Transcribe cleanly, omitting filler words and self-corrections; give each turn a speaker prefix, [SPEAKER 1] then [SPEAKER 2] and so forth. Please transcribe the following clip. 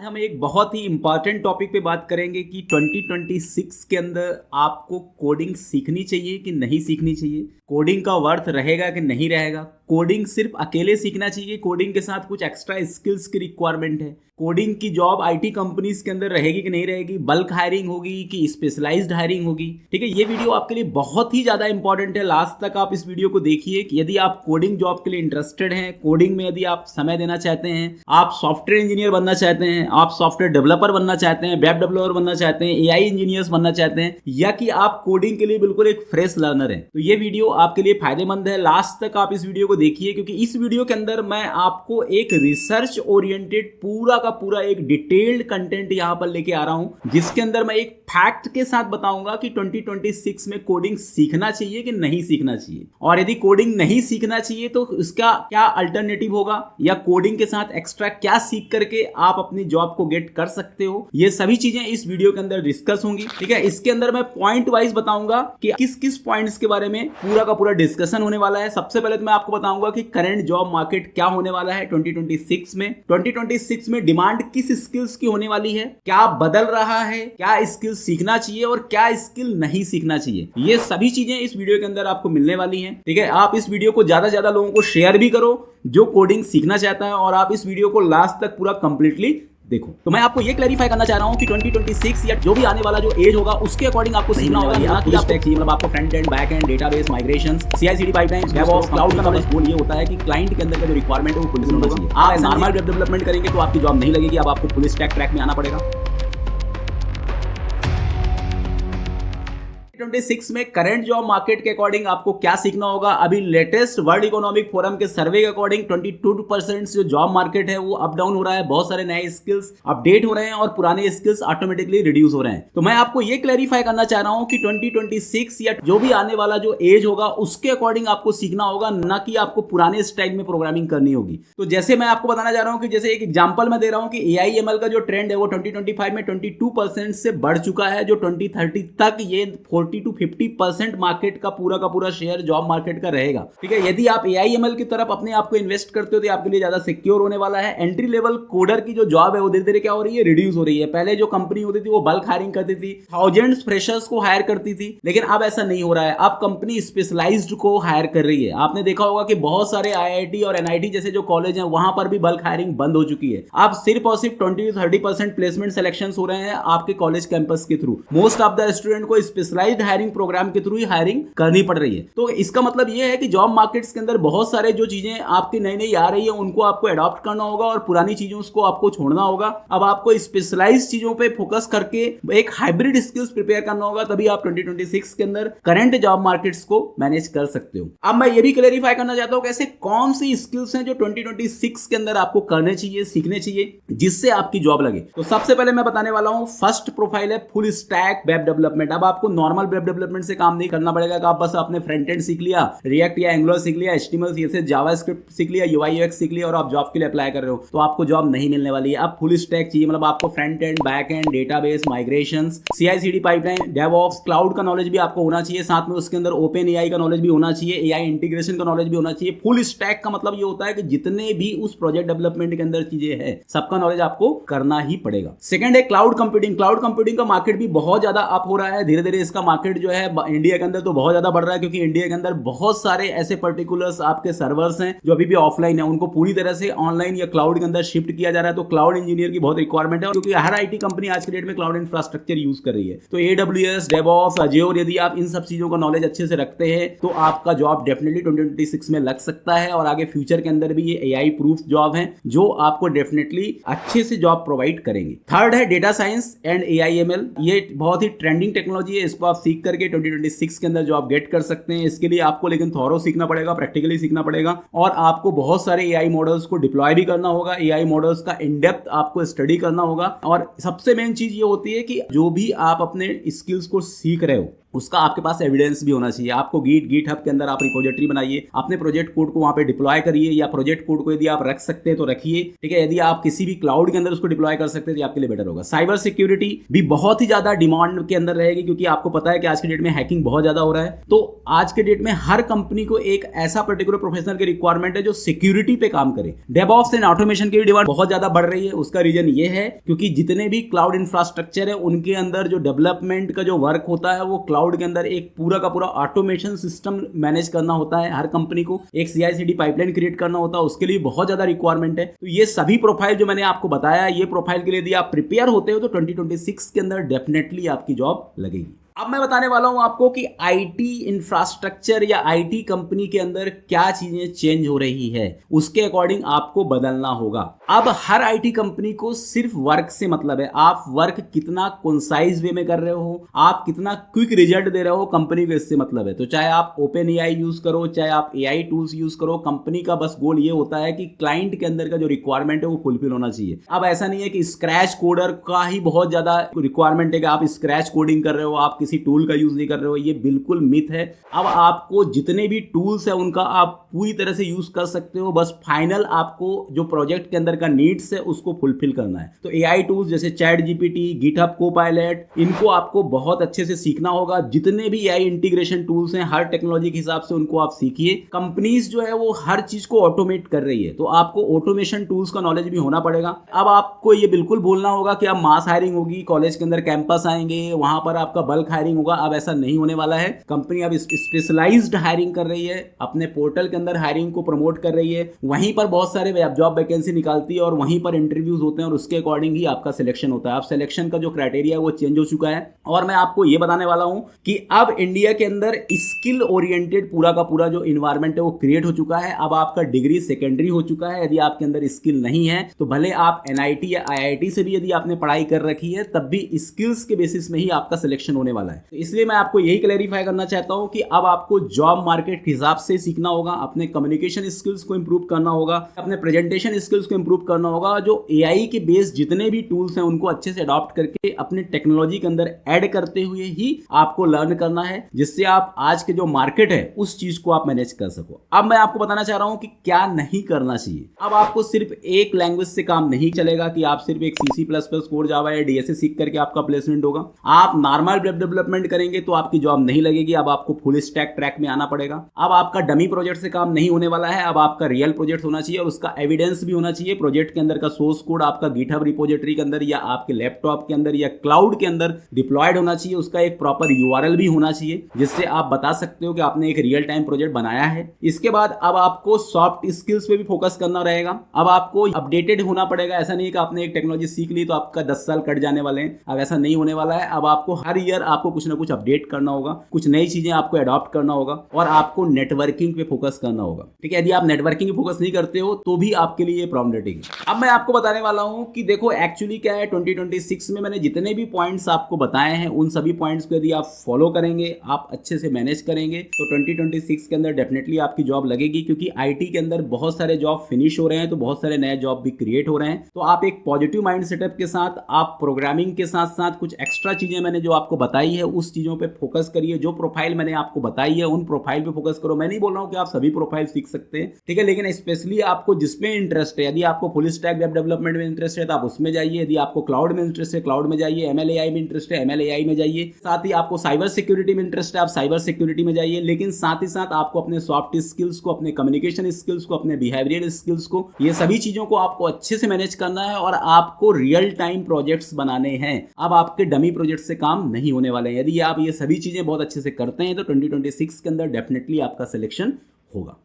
[SPEAKER 1] हम एक बहुत ही इंपॉर्टेंट टॉपिक पे बात करेंगे कि 2026 के अंदर आपको कोडिंग सीखनी चाहिए कि नहीं सीखनी चाहिए, कोडिंग का वर्थ रहेगा कि नहीं रहेगा, कोडिंग सिर्फ अकेले सीखना चाहिए, कोडिंग के साथ कुछ एक्स्ट्रा स्किल्स की रिक्वायरमेंट है, कोडिंग की जॉब आईटी कंपनीज के अंदर रहेगी कि नहीं रहेगी, बल्क हायरिंग होगी कि स्पेशलाइज्ड हायरिंग होगी। ठीक है, ये वीडियो आपके लिए बहुत ही ज्यादा इंपॉर्टेंट है। लास्ट तक आप इस वीडियो को देखिए कि यदि आप कोडिंग जॉब के लिए इंटरेस्टेड हैं, कोडिंग में यदि आप समय देना चाहते हैं, आप सॉफ्टवेयर इंजीनियर बनना चाहते हैं, आप सॉफ्टवेयर डेवलपर बनना चाहते हैं, वेब डेवलपर बनना चाहते हैं, एआई इंजीनियर्स बनना चाहते हैं, या कि आप कोडिंग के लिए बिल्कुल एक फ्रेश लर्नर हैं, तो ये वीडियो आपके लिए फायदेमंद है। लास्ट तक आप इस वीडियो को देखिए क्योंकि इस वीडियो के अंदर मैं आपको एक रिसर्च ओरिएंटेड पूरा का पूरा एक डिटेल्ड कंटेंट यहां पर लेके आ रहा हूं, जिसके अंदर मैं एक फैक्ट के साथ बताऊंगा कि 2026 में कोडिंग सीखना चाहिए कि नहीं सीखना चाहिए, और यदि कोडिंग नहीं सीखना चाहिए तो उसका क्या अल्टरनेटिव होगा, या कोडिंग के साथ एक्स्ट्रा क्या सीख करके आप अपनी जॉब को गेट कर सकते हो। ये सभी चीजें इस वीडियो के अंदर डिस्कस होंगी। ठीक है, इसके अंदर मैं पॉइंट वाइज बताऊंगा कि किस किस पॉइंट्स के बारे में पूरा का पूरा डिस्कशन होने वाला है। सबसे पहले तो मैं आपको बताऊंगा कि करंट जॉब मार्केट क्या होने वाला है 2026 में, 2026 में डिमांड किस स्किल्स की होने वाली है, क्या बदल रहा है, क्या स्किल सीखना चाहिए और क्या स्किल नहीं सीखना चाहिए। ये सभी चीजें इस वीडियो के अंदर आपको मिलने वाली हैं। ठीक है, आप इस वीडियो को ज्यादा से ज्यादा लोगों को शेयर भी करो जो कोडिंग सीखना चाहता है, और आप इस वीडियो को लास्ट तक पूरा कंप्लीटली देखो। तो मैं आपको ये क्लैरिफाई करना चाह रहा हूं कि 2026 या जो भी आने वाला जो एज होगा उसके अकॉर्डिंग आपको सीखना होगा। ना कि आप मतलब आपको front end, back and, database, migrations, सीआई/सीडी pipeline, DevOps, cloud का नॉलेज। गोल ये होता है कि क्लाइंट के अंदर का जो रिक्वायरमेंट है वो फुल होना चाहिए। आप नॉर्मल वेब डेवलपमेंट करेंगे तो आपकी जॉब नहीं लगेगी, अब आपको फुल स्टैक ट्रैक में आना पड़ेगा। 2026 में करंट जॉब मार्केट के अकॉर्डिंग आपको क्या सीखना होगा। अभी लेटेस्ट वर्ल्ड इकोनॉमिक फोरम के सर्वे के अकॉर्डिंग 22% जो जॉब मार्केट है वो अप डाउन हो रहा है। बहुत सारे नए स्किल्स अपडेट हो रहे हैं और पुराने स्किल्स ऑटोमेटिकली रिड्यूस हो रहे हैं। तो मैं आपको ये क्लैरिफाई करना चाह रहा हूं कि 2026 या जो भी आने वाला जो एज होगा उसके अकॉर्डिंग आपको सीखना होगा, ना कि आपको पुराने स्टाइल में प्रोग्रामिंग करनी होगी। तो जैसे मैं आपको बताना चाह रहा हूं कि जैसे एक एग्जांपल मैं दे रहा हूं कि AIML का जो ट्रेंड है वो 2025 में 22% से बढ़ चुका है, जो 2030 तक ये 40 to 50% मार्केट का पूरा शेयर जॉब मार्केट का रहेगा। ठीक है, यदि आप AIML की तरफ अपने आप को इन्वेस्ट करते हो तो आपके लिए ज्यादा सिक्योर होने वाला है। एंट्री लेवल कोडर की जो जॉब है वो धीरे धीरे क्या हो रही है, रिड्यूस हो रही है। पहले जो कंपनी होती थी वो बल्क हायरिंग करती थी, थाउजेंड्स फ्रेशर्स को हायर करती थी, लेकिन अब ऐसा नहीं हो रहा है। अब कंपनी स्पेशलाइज्ड को हायर कर रही है। आपने देखा होगा कि बहुत सारे IIT और NIT जैसे जो कॉलेज हैं वहां पर भी बल्क हायरिंग बंद हो चुकी है। अब सिर्फ और सिर्फ 20 to 30% प्लेसमेंट सिलेक्शन हो रहे हैं आपके कॉलेज कैंपस के through. Most of the student को स्पेशलाइज्ड हायरिंग प्रोग्राम के थ्रू ही हायरिंग करनी पड़ रही है। तो इसका मतलब यह है कि जॉब मार्केट्स के अंदर बहुत सारे जो चीजें आपकी नई नई आ रही है उनको आपको अडॉप्ट करना होगा और पुरानी चीजों को आपको छोड़ना होगा। अब आपको स्पेशलाइज्ड चीजों पे फोकस करके एक हाइब्रिड स्किल्स प्रिपेयर करना होगा, तभी आप 2026 के अंदर करंट जॉब मार्केट्स को मैनेज कर सकते हो। अब मैं ये भी क्लैरिफाई करना चाहता हूं कि ऐसे कौन सी स्किल्स हैं जो 2026 के अंदर आपको करने चाहिए, सीखने चाहिए, जिससे आपकी जॉब लगे। तो सबसे पहले मैं बताने वाला हूं, फर्स्ट प्रोफाइल है फुल स्टैक वेब डेवलपमेंट। अब आपको नॉर्मल वेब डेवलपमेंट से काम नहीं करना पड़ेगा कि आप बस आपने फ्रंट एंड सीख लिया, रिएक्ट या एंगुलर सीख लिया, HTML, CSS, जावास्क्रिप्ट सीख लिया, UI UX सीख लिया और आप जॉब के लिए अप्लाई कर रहे हो, तो आपको जॉब नहीं मिलने वाली है। अब फुल स्टैक चाहिए, मतलब आपको front end, back and, database, migrations, CI/CD pipeline, DevOps, cloud का नॉलेज भी आपको होना चाहिए, साथ में उसके अंदर ओपन AI का नॉलेज भी होना चाहिए, AI इंटीग्रेशन का नॉलेज भी होना चाहिए। फुल स्टैक का मतलब ये होता है कि जितने भी उस प्रोजेक्ट डेवलपमेंट के अंदर चीजें हैं सबका नॉलेज आपको करना ही पड़ेगा। सेकंड है क्लाउड कंप्यूटिंग। क्लाउड कंप्यूटिंग का मार्केट भी बहुत ज्यादा अप हो रहा है, धीरे धीरे इसका मार्केट जो है इंडिया के अंदर तो बहुत ज्यादा बढ़ रहा है, क्योंकि इंडिया के अंदर बहुत सारे ऐसे पर्टिकुलर्स आपके सर्वर्स हैं जो अभी भी ऑफलाइन है, उनको पूरी तरह से ऑनलाइन या क्लाउड के अंदर शिफ्ट किया जा रहा है। तो क्लाउड इंजीनियर की बहुत रिक्वायरमेंट है, क्योंकि हर आईटी कंपनी आज के डेट में क्लाउड इंफ्रास्ट्रक्चर यूज कर रही है। तो AWS, डेवऑप्स, अज्योर, यदि आप इन सब चीजों का नॉलेज अच्छे से रखते हैं तो आपका जॉब डेफिनेटली 2026 में लग सकता है, और आगे फ्यूचर के अंदर भी ये AI प्रूफ जॉब है जो आपको डेफिनेटली अच्छे से जॉब प्रोवाइड करेंगे। थर्ड है डेटा साइंस एंड AIML। ये बहुत ही ट्रेंडिंग टेक्नोलॉजी है, इसको आप सीख करके 2026 के अंदर जॉब गेट कर सकते हैं। इसके लिए आपको लेकिन थॉरो सीखना पड़ेगा, प्रैक्टिकली सीखना पड़ेगा, और आपको बहुत सारे AI मॉडल्स को डिप्लॉय भी करना होगा। AI मॉडल्स का इन डेप्थ आपको स्टडी करना होगा। और सबसे मेन चीज ये होती है कि जो भी आप अपने स्किल्स को सीख रहे हो उसका आपके पास एविडेंस भी होना चाहिए। आपको गिट हब के अंदर आप रिपोजिटरी बनाइए, अपने प्रोजेक्ट कोड को वहां पे डिप्लॉय करिए, या प्रोजेक्ट कोड को यदि आप रख सकते हैं तो रखिए, ठीक है। यदि आप किसी भी क्लाउड के अंदर उसको डिप्लॉय कर सकते हैं तो आपके लिए बेटर होगा। साइबर सिक्योरिटी भी बहुत ही ज्यादा डिमांड के अंदर रहेगी, क्योंकि आपको पता है कि आज के डेट में हैकिंग बहुत ज्यादा हो रहा है। तो आज के डेट में हर कंपनी को एक ऐसा पर्टिकुलर प्रोफेशनल की रिक्वायरमेंट है जो सिक्योरिटी पे काम करे। डेवऑप्स एंड ऑटोमेशन की डिमांड बहुत ज्यादा बढ़ रही है। उसका रीजन ये है क्योंकि जितने भी क्लाउड इंफ्रास्ट्रक्चर है उनके अंदर जो डेवलपमेंट का जो वर्क होता है वो क्लाउड के अंदर एक पूरा का पूरा ऑटोमेशन सिस्टम मैनेज करना होता है। हर कंपनी को एक CI/CD पाइपलाइन क्रिएट करना होता है, उसके लिए बहुत ज्यादा रिक्वायरमेंट है। तो ये सभी प्रोफाइल जो मैंने आपको बताया, ये प्रोफाइल के लिए यदि आप प्रिपेयर होते हो तो 2026 के अंदर डेफिनेटली आपकी जॉब लगेगी। अब मैं बताने वाला हूं आपको कि आईटी इंफ्रास्ट्रक्चर या आईटी कंपनी के अंदर क्या चीजें चेंज हो रही है, उसके अकॉर्डिंग आपको बदलना होगा। अब हर आईटी कंपनी को सिर्फ वर्क से मतलब है, आप वर्क कितना कंसाइज वे में कर रहे हो, आप कितना क्विक रिजल्ट दे रहे हो, कंपनी को इससे मतलब है। तो चाहे आप ओपन एआई यूज करो, चाहे आप एआई टूल्स यूज करो, कंपनी का बस गोल ये होता है कि क्लाइंट के अंदर का जो रिक्वायरमेंट है वो फुलफिल होना चाहिए। अब ऐसा नहीं है कि स्क्रैच कोडर का ही बहुत ज्यादा रिक्वायरमेंट है कि आप स्क्रैच कोडिंग कर रहे हो, आप किसी टूल का यूज नहीं कर रहे हो, ये बिल्कुल मिथ है। अब आपको जितने भी टूल्स है उनका आप पूरी तरह से यूज कर सकते हो, बस फाइनल आपको जो प्रोजेक्ट के अंदर का नीड्स है उसको फुलफिल करना है। तो एआई टूल्स जैसे ChatGPT, GitHub Copilot, इनको आपको बहुत अच्छे से सीखना होगा। जितने भी एआई इंटीग्रेशन टूल्स हैं हर टेक्नोलॉजी के हिसाब से उनको आप सीखिए। कंपनीज जो है वो हर चीज को ऑटोमेट कर रही है, तो आपको ऑटोमेशन टूल्स का नॉलेज भी होना पड़ेगा। अब आपको ये बिल्कुल बोलना होगा कि अब मास हायरिंग होगी, कॉलेज के अंदर कैंपस आएंगे, वहां पर आपका बल्क हायरिंग होगा। अब ऐसा नहीं होने वाला है। कंपनी अब स्पेशलाइज्ड हायरिंग कर रही है, अपने पोर्टल के अंदर हायरिंग को प्रमोट कर रही है, वहीं पर बहुत सारे जॉब वैकेंसी निकालती है और वहीं पर इंटरव्यूज होते हैं और उसके अकॉर्डिंग ही आपका सिलेक्शन होता है। अब सिलेक्शन का जो क्राइटेरिया है वो चेंज हो चुका है। और मैं आपको ये बताने वाला हूं कि अब इंडिया के अंदर स्किल ओरिएंटेड पूरा का पूरा जो इन्वायरमेंट है वो क्रिएट हो चुका है। अब आपका डिग्री सेकेंडरी हो चुका है। यदि आपके अंदर स्किल नहीं है तो भले आप NIT या IIT से भी यदि आपने पढ़ाई कर रखी है तब भी स्किल्स के बेसिस में ही आपका सिलेक्शन होने वाला है। तो इसलिए मैं आपको यही क्लैरिफाई करना चाहता हूं कि अब आपको जॉब मार्केट के हिसाब से सीखना होगा, अपने कम्युनिकेशन स्किल्स को इंप्रूव करना होगा, अपने प्रेजेंटेशन स्किल्स को इंप्रूव करना होगा। जो AI के बेस जितने भी टूल्स हैं उनको अच्छे से अडॉप्ट करके अपने टेक्नोलॉजी के अंदर ऐड करते हुए ही आपको लर्न करना है, जिससे आप आज के जो मार्केट है उस चीज को आप मैनेज कर सको। अब मैं आपको बताना चाह रहा हूं कि क्या नहीं करना चाहिए। अब आपको सिर्फ एक लैंग्वेज से काम नहीं चलेगा कि आप सिर्फ एक C++ कोड, जावा या DSA सीख करके आपका प्लेसमेंट होगा। आप नॉर्मल वेब डेवलपमेंट करेंगे तो आपकी जॉब नहीं लगेगी। अब आपको फुल स्टैक ट्रैक में आना पड़ेगा। अब आपका डमी प्रोजेक्ट से काम नहीं होने वाला है, अब आपका रियल प्रोजेक्ट होना चाहिए और उसका एविडेंस भी होना चाहिए। प्रोजेक्ट के अंदर का सोर्स कोड आपका गिटहब रिपोजिटरी के अंदर या आपके लैपटॉप के अंदर या क्लाउड के अंदर डिप्लॉयड होना चाहिए। उसका एक प्रॉपर URL भी होना चाहिए जिससे आप बता सकते हो कि आपने एक रियल टाइम प्रोजेक्ट बनाया है। इसके बाद अब आपको सॉफ्ट स्किल्स पे भी फोकस करना रहेगा। अब आपको अपडेटेड होना पड़ेगा। ऐसा नहीं कि आपने एक टेक्नोलॉजी सीख ली तो आपका 10 साल कट जाने वाले हैं। अब ऐसा नहीं होने वाला है। अब आपको हर ईयर आपको कुछ ना कुछ अपडेट करना होगा, कुछ नई चीजें आपको अडॉप्ट करना होगा और आपको नेटवर्किंग पे फोकस करना होगा। ठीक है, यदि आप नेटवर्किंग पे फोकस नहीं करते हो तो भी आपके लिए ये प्रॉब्लमेटिक है। अब मैं आपको बताने वाला हूं कि देखो एक्चुअली क्या है, 2026 में मैंने जितने भी पॉइंट्स आपको बताए हैं उन सभी पॉइंट्स को यदि आप फॉलो करेंगे, आप अच्छे से मैनेज करेंगे तो 2026 के अंदर डेफिनेटली आपकी जॉब लगेगी। क्योंकि IT के अंदर बहुत सारे जॉब फिनिश हो रहे हैं तो बहुत सारे नए जॉब भी क्रिएट हो रहे हैं। तो आप एक पॉजिटिव माइंड सेटअप के साथ, आप प्रोग्रामिंग के साथ साथ कुछ एक्स्ट्रा चीजें मैंने जो आपको बताई है उस चीजों पे फोकस करिए। जो प्रोफाइल मैंने आपको बताई है उन प्रोफाइल पे फोकस करो। मैं नहीं बोल रहा हूं कि आप सभी प्रोफाइल सीख सकते हैं, ठीक है, लेकिन स्पेशली आपको जिसमें इंटरेस्ट है, यदि आपको फुल स्टैक वेब डेवलपमेंट में इंटरेस्ट है तो आप उसमें जाइए। यदि आपको क्लाउड में इंटरेस्ट है क्लाउड में जाइए, ML/AI में इंटरेस्ट है ML/AI में जाइए। साथ ही आपको साइबर सिक्योरिटी में इंटरेस्ट है आप साइबर सिक्योरिटी में जाइए। लेकिन साथ ही साथ आपको अपने सॉफ्ट स्किल्स को, अपने कम्युनिकेशन स्किल्स को, अपने बिहेवियरल स्किल्स को, ये सभी चीजों को आपको अच्छे से मैनेज करना है और आपको रियल टाइम प्रोजेक्ट्स बनाने हैं। अब आपके डमी प्रोजेक्ट से काम नहीं होने वाले हैं। यदि आप ये सभी चीजें बहुत अच्छे से करते हैं तो 2026 के अंदर डेफिनेटली आपका सिलेक्शन होगा।